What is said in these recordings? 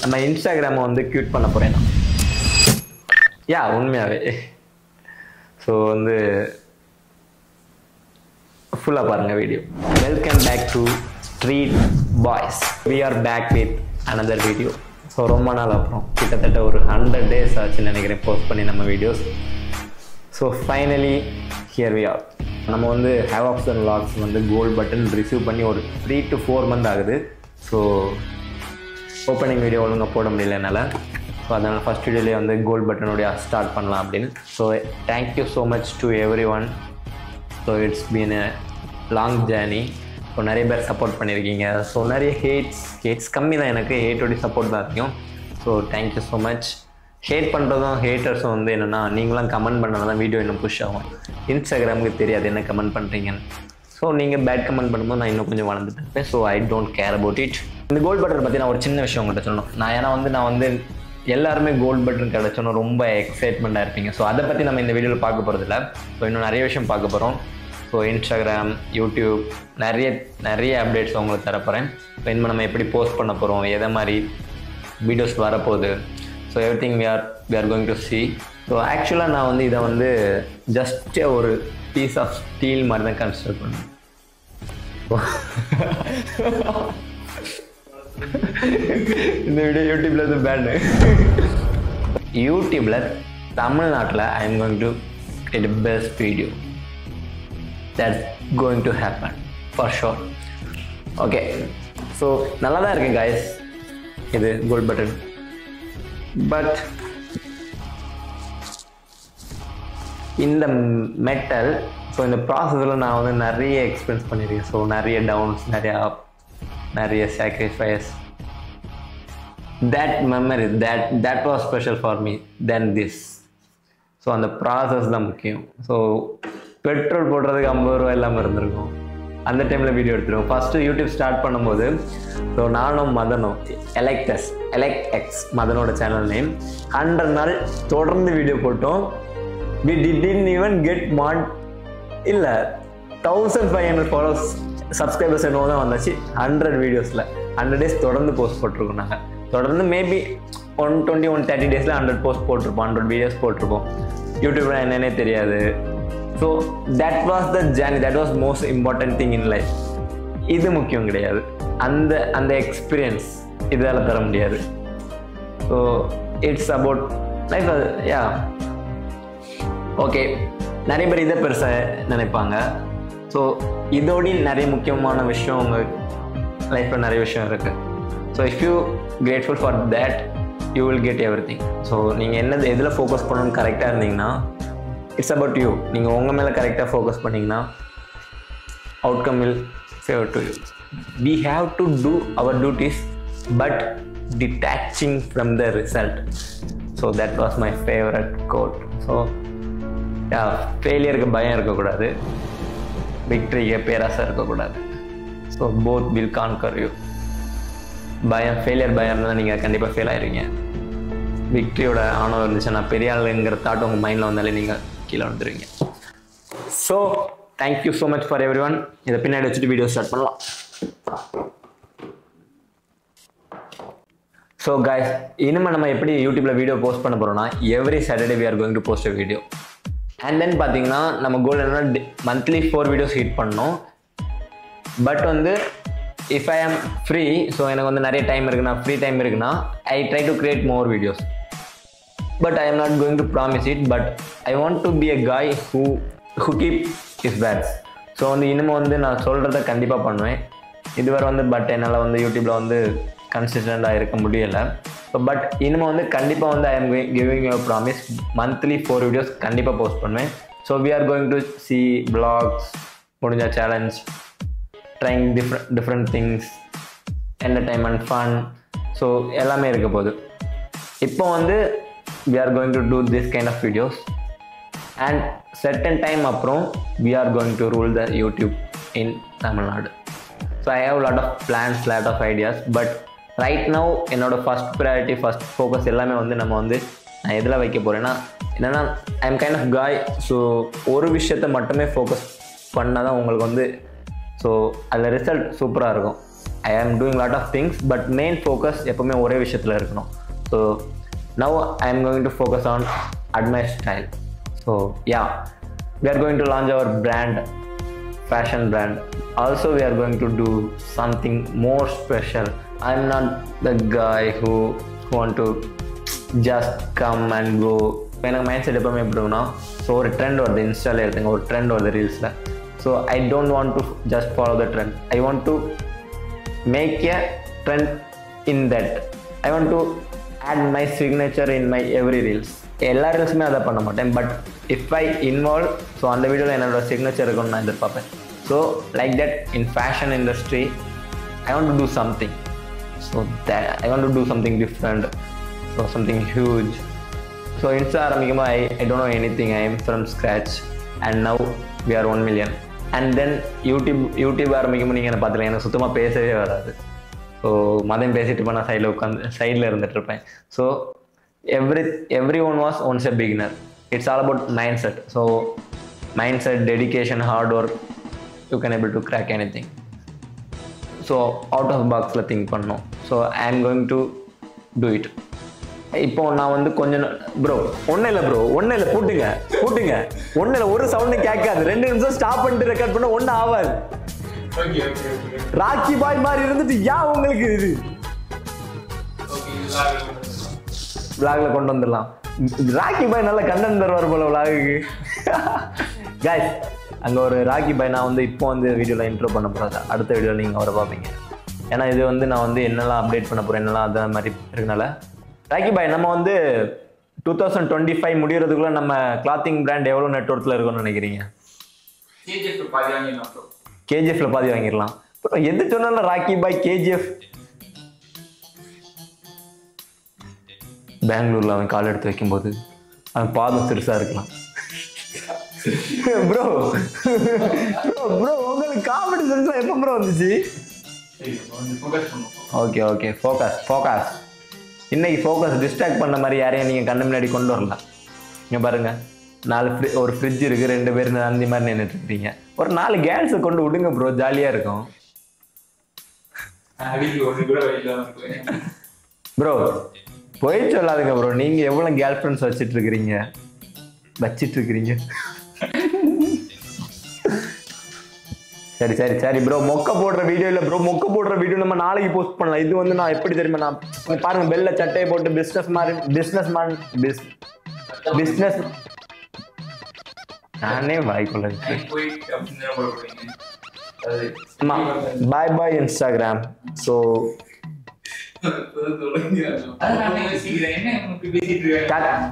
நம்ம இன்ஸ்டாகிராமை வந்து க்யூட் பண்ண போகிறேன் நான். யா உண்மையாகவே. ஸோ வந்து ஃபுல்லாக பாருங்கள் video. Welcome back to street boys. We are back with another video. So ரொம்ப நாள் அப்புறம் கிட்டத்தட்ட ஒரு 100 days ஆச்சுன்னு நினைக்கிறேன் போஸ்ட் பண்ணி நம்ம videos. So finally here we are. நம்ம வந்து ஹேவ் ஆப்ஷன் லாக்ஸ் வந்து கோல்ட் பட்டன் ரிசீவ் பண்ணி ஒரு 3 to 4 months ஆகுது. ஸோ ஓப்பனிங் வீடியோ ஒழுங்காக போட முடியல என்னால். ஸோ அதனால் ஃபஸ்ட் வீடியோலேயே வந்து கோல்ட் பட்டனுடைய ஸ்டார்ட் பண்ணலாம் அப்படின்னு. So thank you so much to everyone. So it's been a long journey. So நிறைய பேர் சப்போர்ட் பண்ணியிருக்கீங்க. ஸோ நிறைய ஹேட்ஸ் கம்மி தான், எனக்கு ஹேட்டோடைய சப்போர்ட் தான் அதிகம். So thank you so much. Hate பண்ணுறதும் ஹேட்டர்ஸும் வந்து என்னென்னா நீங்களாம் கமெண்ட் பண்ணால் தான் வீடியோ இன்னும் புஷ் ஆகும். இன்ஸ்டாகிராமுக்கு தெரியாது என்ன கமெண்ட் பண்ணுறீங்கன்னு. ஸோ நீங்கள் பேட் கமெண்ட் பண்ணும்போது நான் இன்னும் கொஞ்சம் வளர்ந்துட்டு இருப்பேன். So I don't care about it. இந்த கோல்ட் பட்டன் பற்றி நான் ஒரு சின்ன விஷயம் உங்கள்கிட்ட சொல்லணும். நான் வந்து எல்லாருமே கோல்ட் பட்டன் கிடச்சோன்னு ரொம்ப எக்ஸைட்மெண்ட்டாக இருப்பீங்க. ஸோ அதை பற்றி நம்ம இந்த வீடியோவில் பார்க்க போகிறதில்ல. ஸோ இன்னும் நிறைய விஷயம் பார்க்க போகிறோம். ஸோ இன்ஸ்டாகிராம், யூடியூப் நிறைய அப்டேட்ஸ் உங்களுக்கு தரப்போகிறேன். ஸோ இனிமேல் நம்ம எப்படி போஸ்ட் பண்ண போகிறோம், எதை மாதிரி வீடியோஸ் வரப்போகுது. So every thing we are going to see. So ஆக்சுவலாக நான் வந்து இதை வந்து ஜஸ்ட் ஒரு பீஸ் ஆஃப் ஸ்டீல் மாதிரி தான் கன்சிடர் பண்ணேன். இந்த வீடியோ யூடியூப்ல இருந்து பேன்னு. யூடியூப்ல தமிழ்நாட்டில் ஐ am going to get the best video. That's going to happen for sure. Okay, so நல்லா தான் இருக்கு கைஸ் இது கோல்ட் பட்டன். பட் இந்த மெட்டல், ஸோ இந்த ப்ராசஸில் நான் வந்து நிறைய எக்ஸ்பீரியன்ஸ் பண்ணியிருக்கேன். ஸோ நிறைய டவுன்ஸ், நிறைய sacrifice. That memory that was special for me than this. So அந்த ப்ராசஸ் தான் முக்கியம். ஸோ பெட்ரோல் போடுறதுக்கு 50 ரூபா இல்லாமல் இருந்திருக்கும். அந்த டைமில் வீடியோ எடுத்துருவோம். ஃபஸ்ட்டு யூடியூப் ஸ்டார்ட் பண்ணும்போது ஸோ நானும் மதனும் எலெக்ட் மதனோட சேனல் நேம் 100 நாள் தொடர்ந்து வீடியோ போட்டோம். we didn't even get இல்லை 1500 ஃபாலோவர்ஸ் சப்ஸ்கிரைபர்ஸ் என்னவோ தான் வந்தாச்சு. 100 வீடியோஸில் 100 days தொடர்ந்து போஸ்ட் போட்டிருக்கோம். நாங்கள் தொடர்ந்து மேபி 120-130 daysல 100 போஸ்ட் போட்டிருப்போம், 100 வீடியோஸ் போட்டிருப்போம். யூடியூப்ல என்னன்னே தெரியாது. So that was the journey, that was most important thing in life. இது முக்கியம் கிடையாது, அந்த எக்ஸ்பீரியன்ஸ் இதால் தர முடியாது. So it's about life. Yeah okay, நிறைய பேர் இதை பெருசாக நினைப்பாங்க. ஸோ இதோட நிறைய முக்கியமான விஷயம் உங்கள் லைஃப்பில் நிறைய விஷயம் இருக்குது. So if you grateful for that you will get every thing. So நீங்கள் எதில் ஃபோக்கஸ் பண்ணணும்னு கரெக்டாக இருந்தீங்கன்னா இட்ஸ் அபவுட் யூ. நீங்கள் உங்கள் மேலே கரெக்டாக ஃபோக்கஸ் பண்ணிங்கன்னா outcome will favour to you. We have to do our duties but detaching from the result. So that was my favourite quote. So ஃபெயிலியருக்கு பயம் இருக்கக்கூடாது, விக்டரிக்கு பேராசை இருக்கக்கூடாது. So both will conquer you. Failure பயம் இருந்தால் நீங்கள் கண்டிப்பாக ஃபெயில் ஆயிருவீங்க. விக்டரியோட ஆணவம் இருந்துச்சுன்னா பெரிய ஆளுங்கிற தாட் உங்கள் மைண்டில் வந்தாலே நீங்கள் கீழே வந்துடுவீங்க. So thank you so much for every one. இதை பின்னாடி வச்சுட்டு வீடியோ ஸ்டார்ட் பண்ணலாம். ஸோ கைஸ், இனிமேல் நம்ம எப்படி யூடியூப்பில் வீடியோ போஸ்ட் பண்ண போகிறோம்னா every Saturday we are going to post a video. And then பார்த்தீங்கன்னா நம்ம கோல் என்னன்னா மந்த்லி 4 வீடியோஸ் ஹிட் பண்ணணும். பட் வந்து இஃப் ஐ ஆம் ஃப்ரீ, ஸோ எனக்கு வந்து நிறைய டைம் இருக்குன்னா, ஃப்ரீ டைம் இருக்குன்னா I try to create more videos. But I am not going to promise it. But I want to be a guy who keep his bets. So வந்து இனிமேல் வந்து நான் சொல்கிறத கண்டிப்பாக பண்ணுவேன். இதுவரை வந்து பட் என்னால் வந்து யூடியூப்பில் வந்து கன்சிஸ்டண்ட்டாக இருக்க முடியலை. ஸோ பட் இனிமேல் வந்து கண்டிப்பாக வந்து I am giving you promise, monthly 4 videos கண்டிப்பாக போஸ்ட் பண்ணுவேன். So we are going to see vlogs, முடிஞ்ச challenge, trying different things, entertainment, fun. So எல்லாமே இருக்க போகுது. இப்போ வந்து we are going to do this kind of videos and certain time அப்புறம் we are going to rule the YouTube in Tamil Nadu. So I have a lot of plans, lot of ideas, but right now என்னோட first priority, first focus எல்லாமே வந்து நம்ம வந்து நான் எதில் வைக்க போகிறேன்னா என்னென்னா ஐ எம் கைண்ட் ஆஃப் காய். ஸோ ஒரு விஷயத்தை மட்டுமே ஃபோக்கஸ் பண்ணால் தான் உங்களுக்கு வந்து ஸோ அதில் ரிசல்ட் சூப்பராக இருக்கும். I am doing lot of things but main focus எப்போவுமே ஒரே விஷயத்தில் இருக்கணும். So now I am going to focus on Admire Style. So yeah, we are going to launch our brand, fashion brand. Also we are going to do something more special. I'm not the guy who want to just come and go. எனக்கு mind set எப்பவுமே எப்படி இருக்குன்னா, so ஒரு trend வருது, இன்ஸ்டாவில் எடுத்துங்க, ஒரு trend வருது ரீல்ஸில். So I don't want to just follow the trend. I want to make a trend in that. I want to add my signature in my every reels. எல்லா ரீல்ஸுமே அதை பண்ண மாட்டேன், but if I involve, so அந்த வீடியோவில் என்னோட signature இருக்குன்னு நான் எதிர்பார்ப்பேன். So like that in fashion industry I want to do something. So that I want to do something different, so something huge. So insta ஆரம்பிக்கும்போது I don't know anything. I am from scratch and now we are 1 million. And then YouTube ஆரம்பிக்கும்போது நீங்கள் என்ன பார்த்துக்கலாம், எனக்கு சுத்தமாக பேசவே வராது. So மதம் பேசிட்டு இருப்பேன், நான் சைடில் இருந்துகிட்ருப்பேன். So everyone was once a beginner. It's all about mindset. So mindset, dedication, hard work, you can able to crack anything. So out of box la think பண்ணனும். So I am going to do it. இப்போ நான் வந்து கொஞ்சம் bro ஒன்றும் இல்லை பூட்டுங்க ஒன்றும் இல்லை, ஒரு சவுண்டு கேட்காது. 2 நிமிஷம் ஸ்டாப் பண்ணிட்டு ரெக்கார்ட் பண்ண ஒன்றும் ஆகாது. ராக்கி பாய் மாதிரி இருந்துட்டு ஏன் உங்களுக்கு இது விளாக்ல கொண்டு வந்துடலாம். ராக்கி பாய் நல்ல கண்டென்ட் தருவார் போல விளாகுக்கு. கைஸ் அங்கே ஒரு ராக்கி பாய் நான் வந்து இப்போ வந்து வீடியோவில் இன்ட்ரோ பண்ண போகிறேன். அடுத்த வீடியோவில் நீங்கள் அவரை பார்ப்பீங்க. ஏன்னா இது வந்து நான் வந்து என்னெல்லாம் அப்டேட் பண்ண போகிறேன், என்னெல்லாம் அந்த மாதிரி இருக்கனால. ராக்கி பாய் நம்ம வந்து 2025 முடியறதுக்குள்ள நம்ம கிளாத்திங் பிராண்ட் எவ்வளோ நெட்வொர்க்கில் இருக்கும்னு நினைக்கிறீங்க? கேஜிஎஃப்ல பாதி வாங்கிடலாம். எது சொன்னாலும் ராக்கி பாய் கேஜிஎஃப். பெங்களூர்ல அவன் கால் எடுத்து வைக்கும்போது அவன் பாதம் சிறுசா இருக்கலாம். ப்ரோ உங்களுக்கு காமெடி சென்ஸ்லாம் எப்போ ப்ரோ வந்துச்சு? Okay focus. இன்னைக்கு ஃபோக்கஸ் டிஸ்ட்ராக்ட் பண்ண மாதிரி யாரையும் நீங்கள் கண்ணு முன்னாடி கொண்டு வரலாம். இங்கே பாருங்க, 4 ஒரு ஃப்ரிட்ஜ் இருக்கு, 2 பேர் அந்த மாதிரி நின்றுட்டு இருக்கீங்க. ஒரு 4 கேர்ள்ஸை கொண்டு விடுங்க ப்ரோ, ஜாலியாக இருக்கும். ப்ரோ போய் சொல்லாதுங்க ப்ரோ, நீங்கள் எவ்வளோ கேர்ள் ஃப்ரெண்ட்ஸ் வச்சிட்டு இருக்கிறீங்க? சரி ப்ரோ, மொக்க போடுற வீடியோ இல்லை ப்ரோ, மொக்க போடுற வீடியோ நம்ம நாளைக்கு போஸ்ட் பண்ணலாம். இது வந்து நான் எப்படி தெரியுமா, நான் பாருங்க வெள்ள சட்டையை போட்டு பிஸ்னஸ் நானே வாய்க்குள்ள பாய் இன்ஸ்டாகிராம். So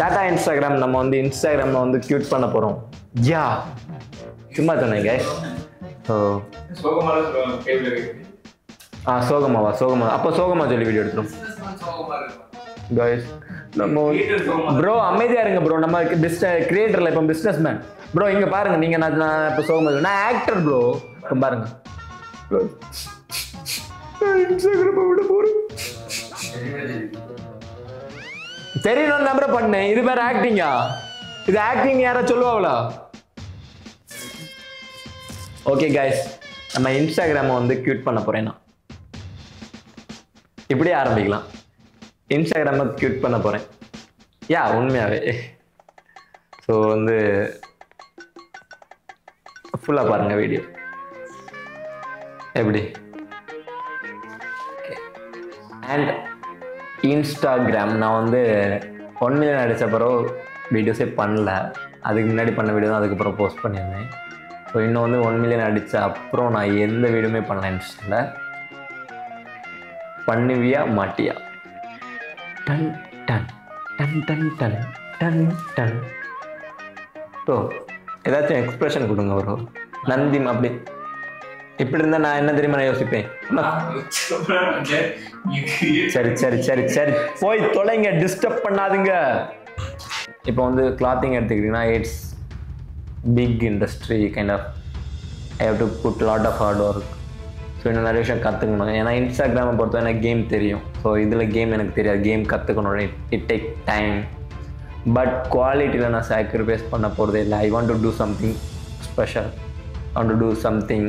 Tata Instagram. நம்ம வந்து இன்ஸ்டாகிராம்ல வந்து கியூட் பண்ண போறோம். யா சும்மா சொன்னேன் கைஸ். ஸோ சோகமாவா அப்போ சோகமா சொல்லி வீடியோ எடுத்துரும் கைஸ். நம்ம ப்ரோ அமைதியா இருங்க ப்ரோ, நம்ம கிரியேட்டர்ல இப்போ பிஸ்னஸ் மேன் ப்ரோ. இங்க பாருங்க, நீங்க நான் இப்போ சோகமா, நான் ஆக்டர் ப்ரோ. இப்போ பாருங்க இன்ஸ்டாகிராம் விட போறேன், தெரியணும் நம்பரை பண்ணேன். இது வேற ஆக்டிங்கா? இது ஆக்டிங் யாரா சொல்லுவாங்களா? ஓகே கைஸ், நம்ம இன்ஸ்டாகிராமை வந்து கியூட் பண்ண போறேன். நான் இப்படியே ஆரம்பிக்கலாம். இன்ஸ்டாகிராமை கியூட் பண்ண போறேன். யா உண்மையாவே. ஸோ வந்து ஃபுல்லாக பாருங்க வீடியோ எப்படி. அண்ட் இன்ஸ்டாகிராம் நான் வந்து 1 million அடித்த பிறகு வீடியோஸே பண்ணல. அதுக்கு முன்னாடி பண்ண வீடியோ தான் அதுக்கப்புறம் போஸ்ட் பண்ணியிருந்தேன். ஸோ இன்னும் வந்து 1 million அடித்த அப்புறம் நான் எந்த வீடியோமே பண்ணல இன்ஸ்டாவில். பண்ணுவியா மாட்டியா? Done done done done done done done. So ஏதாச்சும் எக்ஸ்பிரஷன் கொடுங்க ப்ரோ. நந்தி அப்படி இப்படி இருந்தா நான் என்ன தெரியுமா நான் யோசிப்பேன். சரி போய் தொலைங்க, டிஸ்டர்ப் பண்ணாதுங்க. இப்போ வந்து கிளாத்திங் எடுத்துக்கிட்டீங்கன்னா it's big industry kind of. I have to put lot of hard work. So இன்னும் நிறைய விஷயம் கற்றுக்கணும். ஏன்னா இன்ஸ்டாகிராமை பொறுத்த எனக்கு கேம் தெரியும். ஸோ இதில் கேம் எனக்கு தெரியாது. கேம் கற்றுக்கணும். It take time. பட் குவாலிட்டியில் நான் சாக்ரிஃபைஸ் பண்ண போகிறதே இல்லை. ஐ want to do something special. I want to do something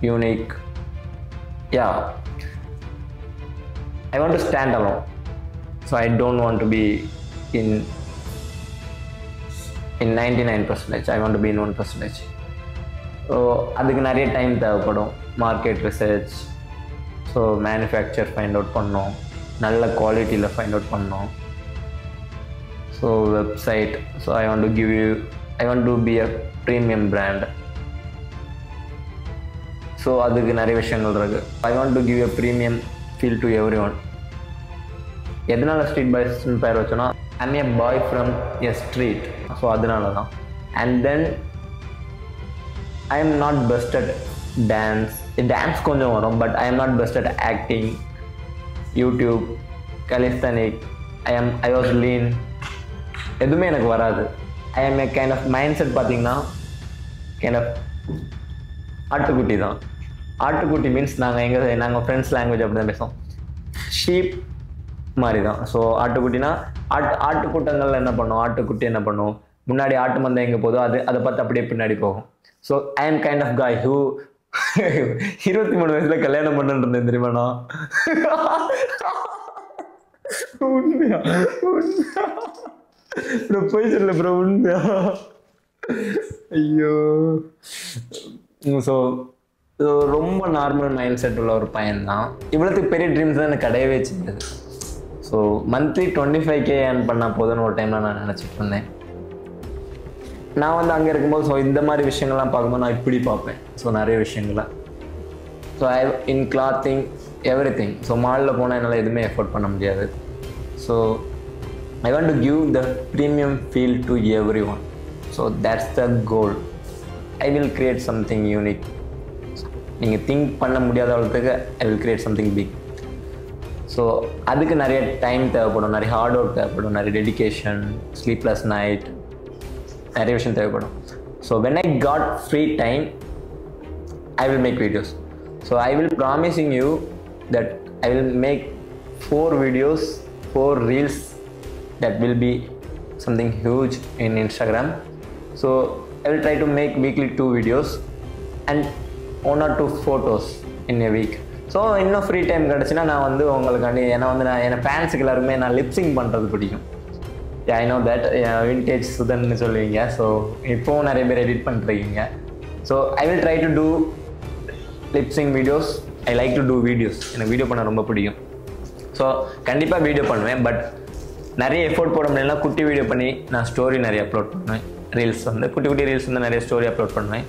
unique. yeah, I want to stand alone, so I don't want to be in 99%. I want to be in 1%. So அதுக்கு நிறைய time தேவைப்படும். Market research, so manufacture find out பண்ணோம், நல்ல குவாலிட்டியில் find out பண்ணோம். So website, so I want to be a premium brand. So அதுக்கு நிறைய விஷயங்கள் இருக்குது. ஐ want to give a premium feel to every one. எதனால் ஸ்ட்ரீட் பாய்ஸ்ன்னு பேர் வச்சோன்னா, I'm a bye from a street. So அதனால தான். And then I am not best at dance கொஞ்சம் வரும், but I am not best at acting, YouTube, calisthenics, I was lean, எதுவுமே எனக்கு வராது. I am a kind of mindset பார்த்தீங்கன்னா kind of ஆட்டுக்குட்டி தான். ஆட்டுக்குட்டி மீன்ஸ் நாங்கள் ஃப்ரெண்ட்ஸ் லாங்குவேஜ் அப்படி தான் பேசுவோம். ஷீப் மாதிரி தான். ஸோ ஆட்டுக்குட்டினா ஆட்டுக்கூட்டங்கள் என்ன பண்ணும், ஆட்டுக்குட்டி என்ன பண்ணும், முன்னாடி ஆட்டு மந்தை எங்கே போதோ அதை பார்த்து அப்படியே பின்னாடி போகும். So I am kind of guy who 23 வயசுல கல்யாணம் பண்ணுறேன் தெரியுமாண்ணா. உண்மையா ப்ரோ, போய் சொல்ல ப்ரோ, உண்மையா? ஐயோ. ஸோ ரொம்ப நார்மல் மைண்ட் செட் உள்ள ஒரு பையன்தான். இவ்வளோத்துக்கு பெரிய ட்ரீம்ஸ் தான் எனக்கு கிடையவே செய்யுது. ஸோ மந்த்லி 25K ஏர்ன் பண்ணால் போதுன்னு ஒரு டைமில் நான் நினச்சிட்டு இருந்தேன். நான் அங்கே இருக்கும்போது ஸோ இந்த மாதிரி விஷயங்கள்லாம் பார்க்கும்போது நான் இப்படி பார்ப்பேன். ஸோ நிறைய விஷயங்களை, so in clothing everything. So மாலில் போனால் என்னால் எதுவுமே எஃபோர்ட் பண்ண முடியாது. So I want to give the premium feel to everyone. So that's the goal. I will create something unique. நீங்கள் திங்க் பண்ண முடியாத அளவுக்கு I will create something big. So அதுக்கு நிறைய டைம் தேவைப்படும், நிறைய ஹார்ட் ஒர்க் தேவைப்படும், நிறைய டெடிகேஷன், ஸ்லீப்லெஸ் நைட், நிறைய விஷயம் தேவைப்படும். So when I got free time I will make videos. So I will promising you that I will make 4 videos, 4 reels that will be something huge in Instagram. So I will try to make weekly 2 videos and 1 or 2 photos in a week. So இன்னும் free time கிடச்சின்னா நான் உங்களுக்காண்டி என் ஃபேன்ஸுக்கு எல்லாருமே நான் lip sync பண்ணுறது பிடிக்கும். ஐ நோ தட் விண்டேஜ் சுதன்னு சொல்லுவீங்க. ஸோ இப்போவும் நிறைய பேர் எடிட் பண்ணிருக்கீங்க. So I will try to do lip sync videos. I like to do videos. எனக்கு வீடியோ பண்ண ரொம்ப பிடிக்கும். ஸோ கண்டிப்பாக வீடியோ பண்ணுவேன். பட் நிறைய எஃபோர்ட் போட முடியலன்னா குட்டி வீடியோ பண்ணி நான் ஸ்டோரி நிறைய அப்லோட் பண்ணுவேன். ரீல்ஸ் குட்டி குட்டி ரீல்ஸ் நிறைய ஸ்டோரி அப்லோட் பண்ணுவேன்.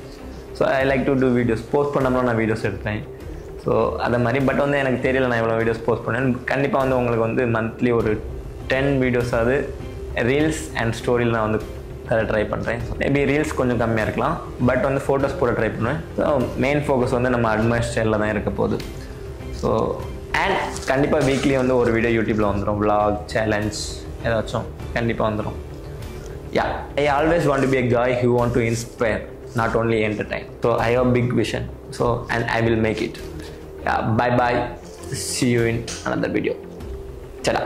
So I like to do videos. Post பண்ணாமல் நான் வீடியோஸ் எடுப்பேன். ஸோ அதை மாதிரி பட் எனக்கு தெரியல நான் எவ்வளோ வீடியோஸ் போஸ்ட் பண்ணேன். கண்டிப்பாக உங்களுக்கு மந்த்லி ஒரு 10 வீடியோஸாவது ரீல்ஸ் அண்ட் ஸ்டோரியில் நான் ட்ரை பண்ணுறேன். மேபி ரீல்ஸ் கொஞ்சம் கம்மியாக இருக்கலாம், பட் ஃபோட்டோஸ் போட ட்ரை பண்ணுவேன். ஸோ மெயின் ஃபோக்கஸ் நம்ம அட்மைஸ் ஸ்டைலில் தான் இருக்க போகுது. ஸோ அண்ட் கண்டிப்பாக வீக்லி ஒரு வீடியோ யூடியூப்பில் வந்துடும். விளாக், சேலஞ்ச் ஏதாச்சும் கண்டிப்பாக வந்துடும். Yeah, I always want to be a guy who want to inspire, not only entertain. So I have a big vision. So and I will make it. Yeah, bye bye. See you in another video. Chala.